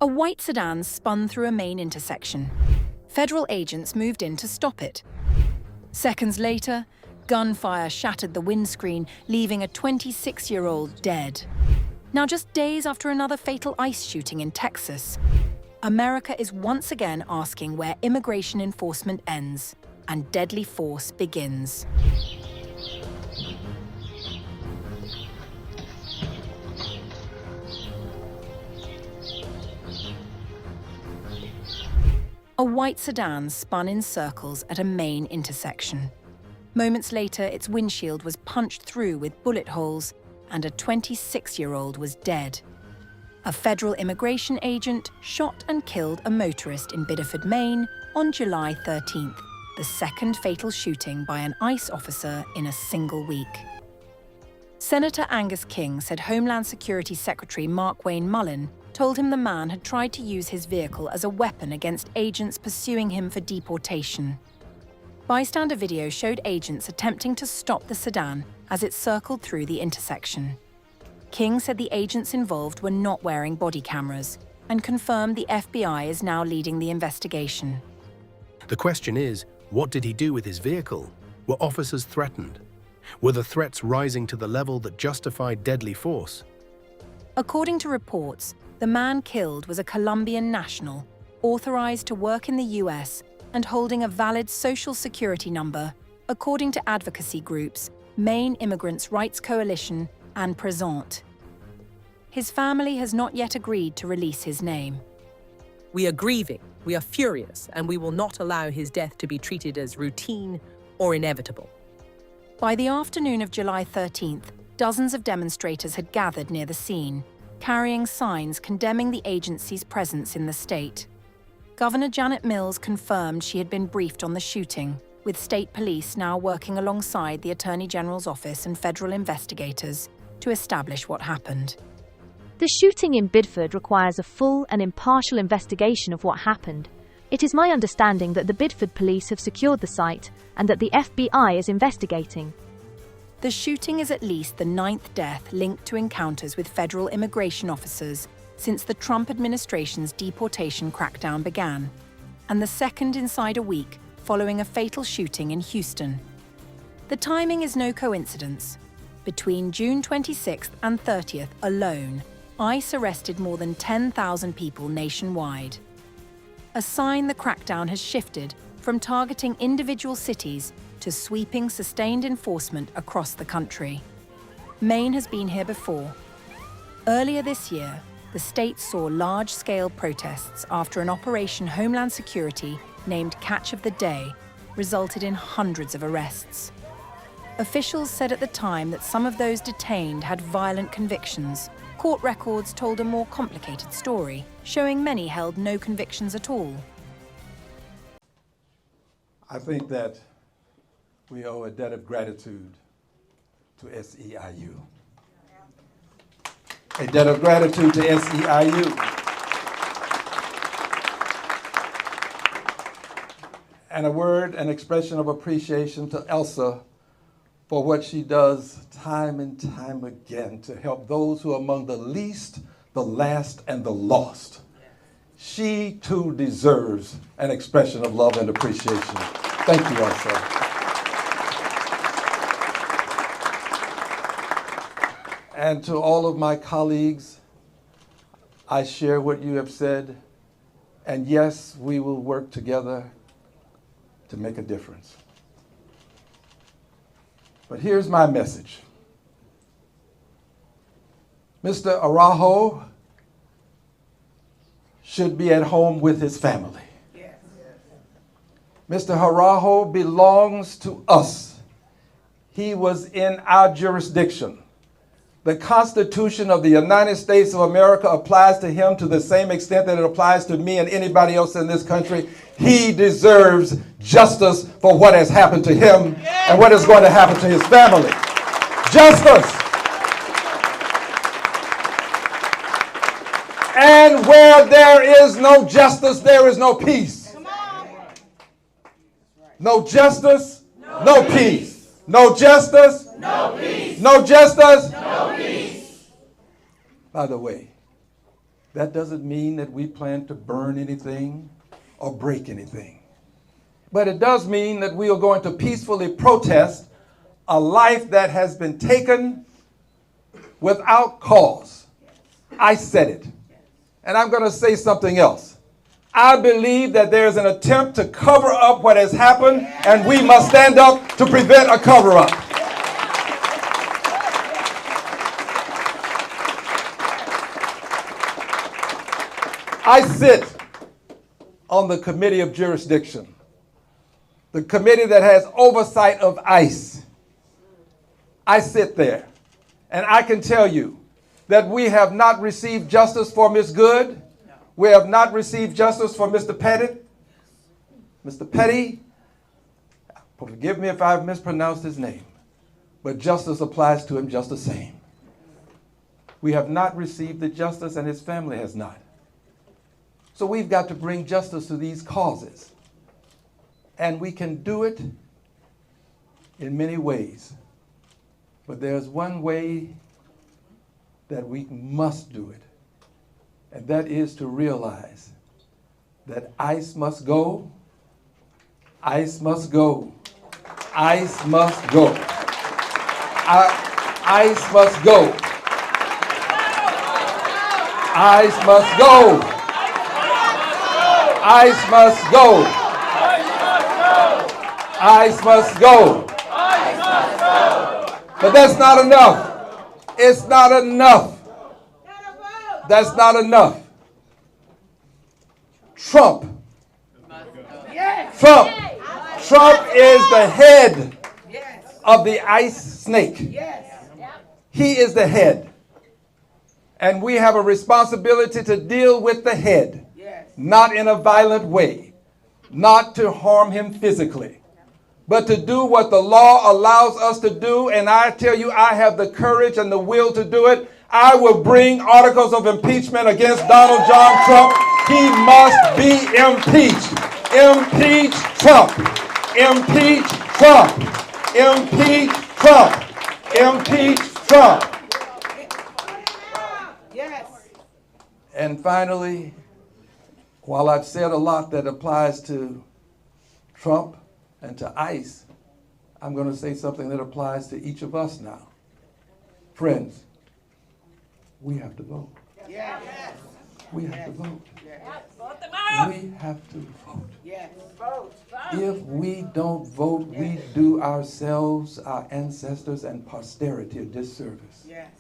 A white sedan spun through a Maine intersection. Federal agents moved in to stop it. Seconds later, gunfire shattered the windscreen, leaving a 26-year-old dead. Now, just days after another fatal ICE shooting in Texas, America is once again asking where immigration enforcement ends and deadly force begins. A white sedan spun in circles at a Maine intersection. Moments later, its windshield was punched through with bullet holes, and a 26-year-old was dead. A federal immigration agent shot and killed a motorist in Biddeford, Maine, on July 13th, the second fatal shooting by an ICE officer in a single week. Senator Angus King said Homeland Security Secretary Mark Wayne Mullen told him the man had tried to use his vehicle as a weapon against agents pursuing him for deportation. Bystander video showed agents attempting to stop the sedan as it circled through the intersection. King said the agents involved were not wearing body cameras and confirmed the FBI is now leading the investigation. The question is, what did he do with his vehicle? Were officers threatened? Were the threats rising to the level that justified deadly force? According to reports, the man killed was a Colombian national, authorized to work in the US and holding a valid Social Security number, according to advocacy groups Maine Immigrants' Rights Coalition and Present. His family has not yet agreed to release his name. We are grieving, we are furious, and we will not allow his death to be treated as routine or inevitable. By the afternoon of July 13th, dozens of demonstrators had gathered near the scene, carrying signs condemning the agency's presence in the state. Governor Janet Mills confirmed she had been briefed on the shooting, with state police now working alongside the Attorney General's office and federal investigators to establish what happened. The shooting in Biddeford requires a full and impartial investigation of what happened. It is my understanding that the Biddeford police have secured the site and that the FBI is investigating. The shooting is at least the 9th death linked to encounters with federal immigration officers since the Trump administration's deportation crackdown began, and the second inside a week following a fatal shooting in Houston. The timing is no coincidence. Between June 26th and 30th alone, ICE arrested more than 10,000 people nationwide. A sign the crackdown has shifted from targeting individual cities to sweeping sustained enforcement across the country. Maine has been here before. Earlier this year, the state saw large-scale protests after an Operation Homeland Security named Catch of the Day resulted in hundreds of arrests. Officials said at the time that some of those detained had violent convictions. Court records told a more complicated story, showing many held no convictions at all. I think that we owe a debt of gratitude to SEIU. A debt of gratitude to SEIU. And a word, an expression of appreciation to Elsa for what she does time and time again to help those who are among the least, the last, and the lost. She too deserves an expression of love and appreciation. Thank you, Elsa. And to all of my colleagues, I share what you have said. And yes, we will work together to make a difference. But here's my message. Mr. Araujo should be at home with his family. Mr. Araujo belongs to us. He was in our jurisdiction. The Constitution of the United States of America applies to him to the same extent that it applies to me and anybody else in this country. He deserves justice for what has happened to him and what is going to happen to his family. Justice. And where there is no justice, there is no peace. No justice, no peace. No justice, no peace. No justice, no peace. By the way, That doesn't mean that we plan to burn anything or break anything. But it does mean that we are going to peacefully protest a life that has been taken without cause. I said it. And I'm going to say something else. I believe that there's an attempt to cover up what has happened, and we must stand up to prevent a cover-up. I sit on the Committee of Jurisdiction, the committee that has oversight of ICE. I sit there, and I can tell you that we have not received justice for Ms. Good. We have not received justice for Mr. Petty. Mr. Petty, forgive me if I've mispronounced his name, but justice applies to him just the same. We have not received the justice, and his family has not. So we've got to bring justice to these causes. And we can do it in many ways. But there's one way that we must do it. And that is to realize that ICE must go. ICE must go. ICE must go. ICE must go. ICE must go. ICE must go. ICE must go. But that's not enough. It's not enough. That's not enough. Trump is the head of the ICE snake. He is the head. And we have a responsibility to deal with the head, not in a violent way, not to harm him physically, but to do what the law allows us to do. And I tell you, I have the courage and the will to do it. I will bring articles of impeachment against Donald John Trump. He must be impeached. Impeach Trump. Impeach Trump. Impeach Trump. Impeach Trump. Yes. And finally, while I've said a lot that applies to Trump and to ICE, I'm going to say something that applies to each of us now. Friends, we have to vote. Yes. We have to vote. Yes. We have to vote. Yes. If we don't vote, we do ourselves, our ancestors, and posterity a disservice. Yes.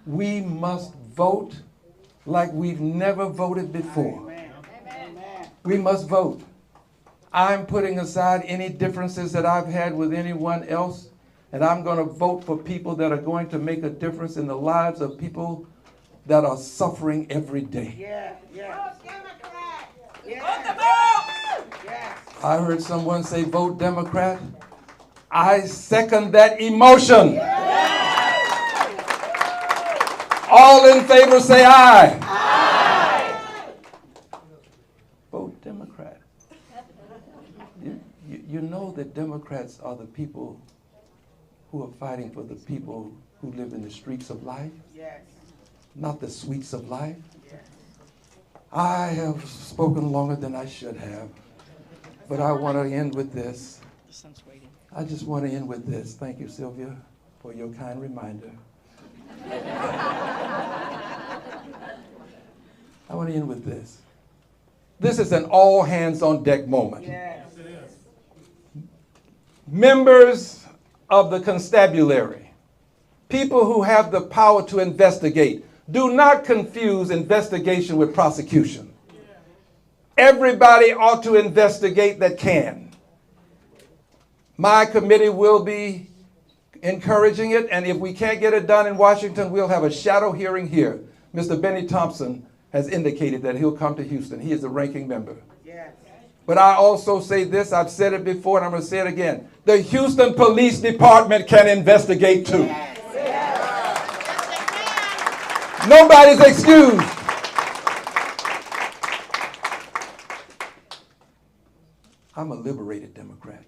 We must vote like we've never voted before. Amen. We must vote. I'm putting aside any differences that I've had with anyone else, and I'm going to vote for people that are going to make a difference in the lives of people that are suffering every day. Yeah. I heard someone say, vote Democrat. I second that emotion. All in favor say aye. Aye. Vote Democrat. You know that Democrats are the people who are fighting for the people who live in the streets of life. Yes. Not the sweets of life. Yes. I have spoken longer than I should have, but I want to end with this. I just want to end with this. Thank you, Sylvia, for your kind reminder. I want to end with this. This is an all-hands-on-deck moment. Yes. Members of the constabulary, people who have the power to investigate, do not confuse investigation with prosecution. Everybody ought to investigate that can. My committee will be encouraging it, and if we can't get it done in Washington, we'll have a shadow hearing here. Mr. Benny Thompson has indicated that he'll come to Houston. He is the ranking member. Yes. But I also say this, I've said it before and I'm going to say it again. The Houston Police Department can investigate too. Yes. Nobody's excused. I'm a liberated Democrat.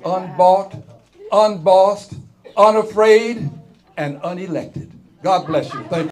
Unbought, unbossed, unafraid, and unelected. God bless you. Thank you.